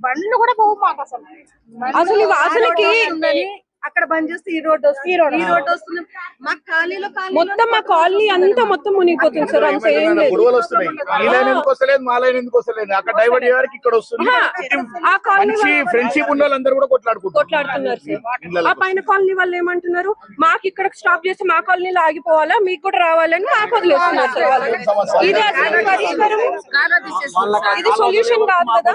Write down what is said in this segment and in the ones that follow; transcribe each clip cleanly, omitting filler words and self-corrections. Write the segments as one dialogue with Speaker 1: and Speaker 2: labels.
Speaker 1: బండ్లు కూడా పోవు మాకు అసలు ఈ వాసనకి అక్కడ బంద్ చేస్తే ఈ రోడ్ వస్తుంది మాకు ఖాళీలో మొత్తం మా కాలనీ అంతా మొత్తం మునిగిపోతుంది సార్. అంత ఏం లేదు,
Speaker 2: అక్కడ డైవర్ట్ చేయడానికి ఇక్కడ వస్తుంది.
Speaker 1: ఆ కాలనీ
Speaker 2: ఫ్రెండ్షిప్ ఉన్న వాళ్ళందరూ కూడా
Speaker 1: కొట్లాడుతున్నారు సార్. ఆ పైన కాలనీ వాళ్ళు ఏమంటున్నారు, మాకు ఇక్కడ స్టాప్ చేసి మా కాలనీలో ఆగిపోవాలా, మీకు కూడా రావాలని మాకు వదిలేస్తున్నారు సార్ వాళ్ళు. ఇది అసలు పరిష్కారం, ఇది సొల్యూషన్ కాదు కదా.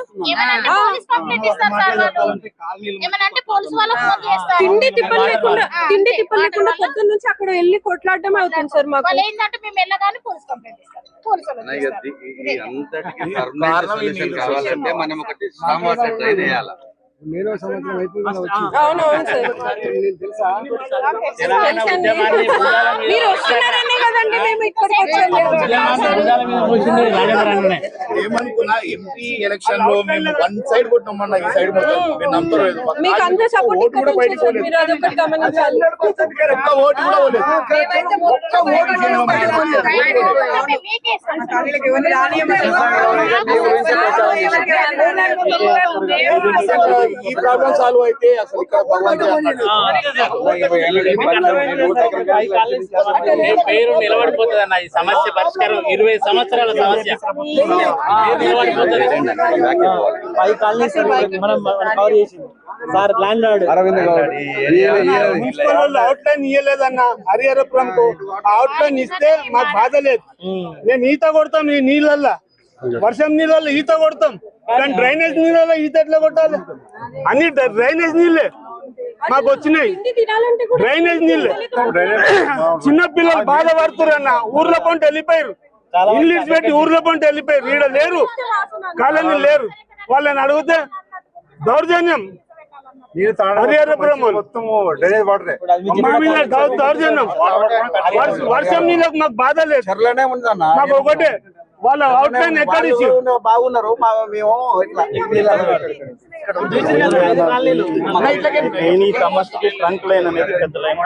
Speaker 1: తిండి తిప్పలు లేకుండా పొద్దున్న నుంచి అక్కడ వెళ్ళి కొట్లాడటమే అవుతుంది సార్ మాకు.
Speaker 3: కావాలంటే మనం ఒకటి
Speaker 1: అవునవును సార్, మీరు వస్తున్నారనే కదండి మేము ఇక్కడికి వచ్చాము.
Speaker 2: ఏమనుకున్నా ఎంపీ ఎలక్షన్ లో మేము వన్ సైడ్ కొట్టినామన్నా, ఈ సైడ్
Speaker 1: మీకు అంత సపోర్ట్ మీరు అదొకటి గమనించాలి.
Speaker 2: ఒక్క ఓటు కూడా ఈ ప్రాబ్లం సాల్వ్ అయితే అసలు
Speaker 4: పేరు నిలబడిపోతుంది అన్న. ఈ సమస్య పరిష్కారం 20 సంవత్సరాల సమస్య
Speaker 2: అవుట్లైన్ ఇయ్యలేదన్న. హరిహరపురం అవుట్లైన్ ఇస్తే మాకు బాధ లేదు. మేము ఈత కొడతాం ఈ నీళ్ళల్లో, వర్షం నీళ్ళల్లో ఈత కొడతాం, కానీ డ్రైనేజ్ నీళ్ళలో ఈత ఎట్లా కొట్టాలి? అన్ని డ్రైనేజ్ నీళ్ళే మాకు వచ్చినాయి, డ్రైనేజ్ నీళ్ళే. చిన్న పిల్లలు బాధపడుతున్నారు అన్న. ఊర్లో పంట వెళ్ళిపోయారు, ఇంగ్లీష్ పెట్టి ఊర్లో పంట వెళ్ళిపోయారు. ఈడ లేరు, కాలనీ లేరు. వాళ్ళని అడిగితే దౌర్జన్యం. హరిహరపురం మా మీద దౌర్జన్యం. వర్షం నీళ్ళకు మాకు బాధ లేదు, మాకు ఒకటే. వాళ్ళ అవుట్లైన్ ఎక్కడ
Speaker 3: బాగున్నారు మేము
Speaker 4: సమస్యకి ట్రంక్ లైన్ అనేది పెద్ద లైన్.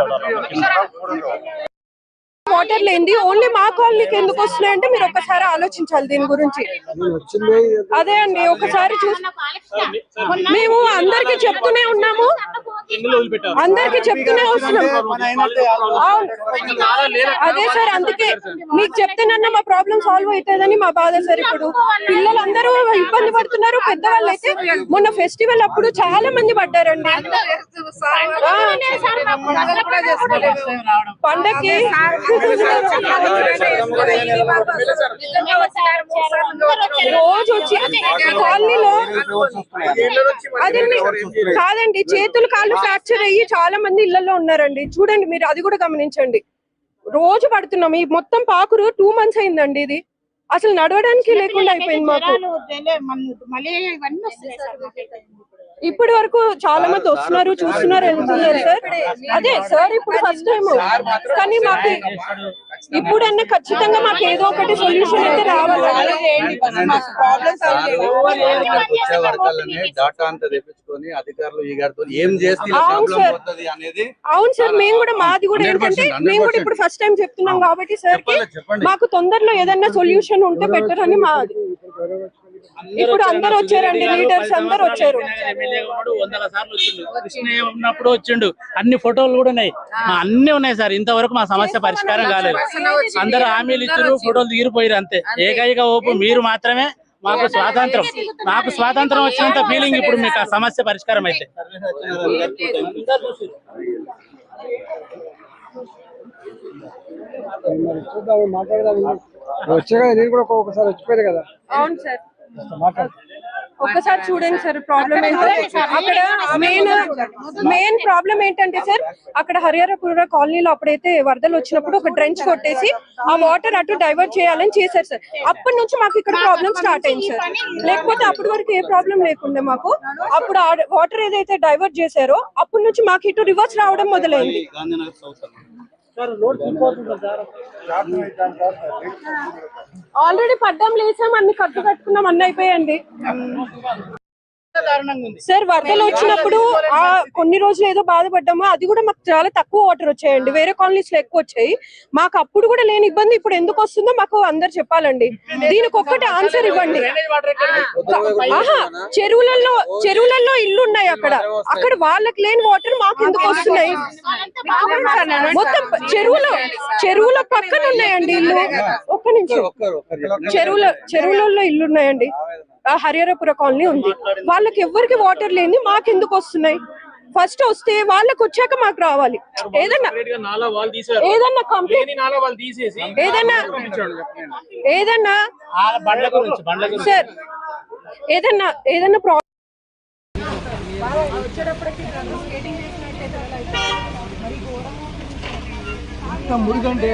Speaker 1: వాటర్ లేనిది ఓన్లీ మా కాలనీకి ఎందుకు వస్తున్నాయి అంటే మీరు ఒకసారి ఆలోచించాలి దీని గురించి. అదే అండి, ఒకసారి చూసి మేము అందరికి చెప్తూనే ఉన్నాము, అందరికి చెప్తూనే వస్తున్నాం. అదే సార్, అందుకే మీకు చెప్తేనన్నా మా ప్రాబ్లం సాల్వ్ అవుతుందని మా బాధ సార్. ఇప్పుడు పిల్లలందరూ ఇబ్బంది పడుతున్నారు, పెద్దవాళ్ళు అయితే మొన్న ఫెస్టివల్ అప్పుడు చాలా మంది పడ్డారండి. పండక్కి రోజు వచ్చి కాలనీలో అదండి కాదండి, చేతులు కాళ్ళు ఫ్రాక్చర్ అయ్యి చాలా మంది ఇళ్లలో ఉన్నారండి. చూడండి మీరు, అది కూడా గమనించండి. రోజు పడుతున్నాం. ఈ మొత్తం పాకురు 2 months అయిందండి. ఇది అసలు నడవడానికి లేకుండా అయిపోయింది మాకు. ఇప్పటి వరకు చాలా మంది వస్తున్నారు, చూస్తున్నారు, వెళ్తున్నారు సార్. అదే సార్, ఇప్పుడు ఫస్ట్ టైం, కానీ మాకు ఇప్పుడన్నా ఖచ్చితంగా మాకు ఏదో ఒకటి సొల్యూషన్ అయితే రావాలి. అవును సార్, మేము కూడా మాది కూడా ఏంటంటే మేము కూడా ఇప్పుడు ఫస్ట్ టైం చెప్తున్నాం కాబట్టి సార్ మాకు తొందరలో ఏదన్నా సొల్యూషన్ ఉంటే బెటర్ అని మాది. ఇప్పుడు అందరు వచ్చారండి, లీడర్స్ అందరు వచ్చారు.
Speaker 4: వందల సార్లు వచ్చిండు, కృష్ణయ్య ఉన్నప్పుడు వచ్చిండు, అన్ని ఫోటోలు కూడా ఉన్నాయి, అన్ని ఉన్నాయి సార్. ఇంతవరకు మా సమస్య పరిష్కారం కాలేదు. అందరు హామీలు ఇచ్చారు, ఫోటోలు తీరిపోయారు అంతే. ఏకైక ఓపు మీరు మాత్రమే. మాకు స్వాతంత్రం వచ్చినంత ఫీలింగ్ ఇప్పుడు మీకు ఆ సమస్య పరిష్కారం అయితే.
Speaker 5: వచ్చే కదా, నేను కూడా ఒకసారి వచ్చిపోయారు కదా.
Speaker 1: అవును సార్, ఒక్కసారి చూడండి సార్. ప్రాబ్లం ఏంటంటే అక్కడ మెయిన్ ప్రాబ్లం ఏంటంటే సార్, అక్కడ హరిహరపుర కాలనీలో అప్పుడైతే వరదలు వచ్చినప్పుడు ఒక డ్రెంచ్ కొట్టేసి ఆ వాటర్ అటు డైవర్ట్ చేయాలని చేశారు సార్. అప్పటి నుంచి మాకు ఇక్కడ ప్రాబ్లం స్టార్ట్ అయింది సార్. లేకపోతే అప్పటి వరకు ఏ ప్రాబ్లం లేకుండే మాకు. అప్పుడు ఆ వాటర్ ఏదైతే డైవర్ట్ చేశారో అప్పటి నుంచి మాకు ఇటు రివర్స్ రావడం మొదలైంది. ఆల్రెడీ పడ్డం లేసాం, అన్ని కట్టుకున్నాం, అన్ని అయిపోయాయండి.
Speaker 4: దారుణంగా ఉంది.
Speaker 1: సార్ వరదలు వచ్చినప్పుడు ఆ కొన్ని రోజులు ఏదో బాధపడ్డామో అది కూడా మాకు చాలా తక్కువ వాటర్ వచ్చాయండి. వేరే కాలనీస్ లో ఎక్కువ వచ్చాయి. మాకు అప్పుడు కూడా లేని ఇబ్బంది ఇప్పుడు ఎందుకు వస్తుందో మాకు అందరు చెప్పాలండి. దీనికి ఒక్కటి ఆన్సర్ ఇవ్వండి. ఆహా, చెరువులలో ఇల్లు ఉన్నాయి. అక్కడ వాళ్ళకి లేని వాటర్ మాకు ఎందుకు వస్తున్నాయి? మొత్తం చెరువుల పక్కన ఉన్నాయండి ఇల్లు. ఒక్క నిమిషం, చెరువులలో ఇల్లు ఉన్నాయండి. హరిహరపుర కాలనీ ఉంది. వాళ్ళకి ఎవరికి వాటర్ లేని మాకెందుకు వస్తున్నాయి? ఫస్ట్ వస్తే వాళ్ళకి వచ్చాక మాకు రావాలి. ఏదన్నా కంప్లైంట్, ఏదన్నా సార్ ఏదన్నా ప్రాబ్లం వచ్చేటప్పటికి
Speaker 5: మురుగంటే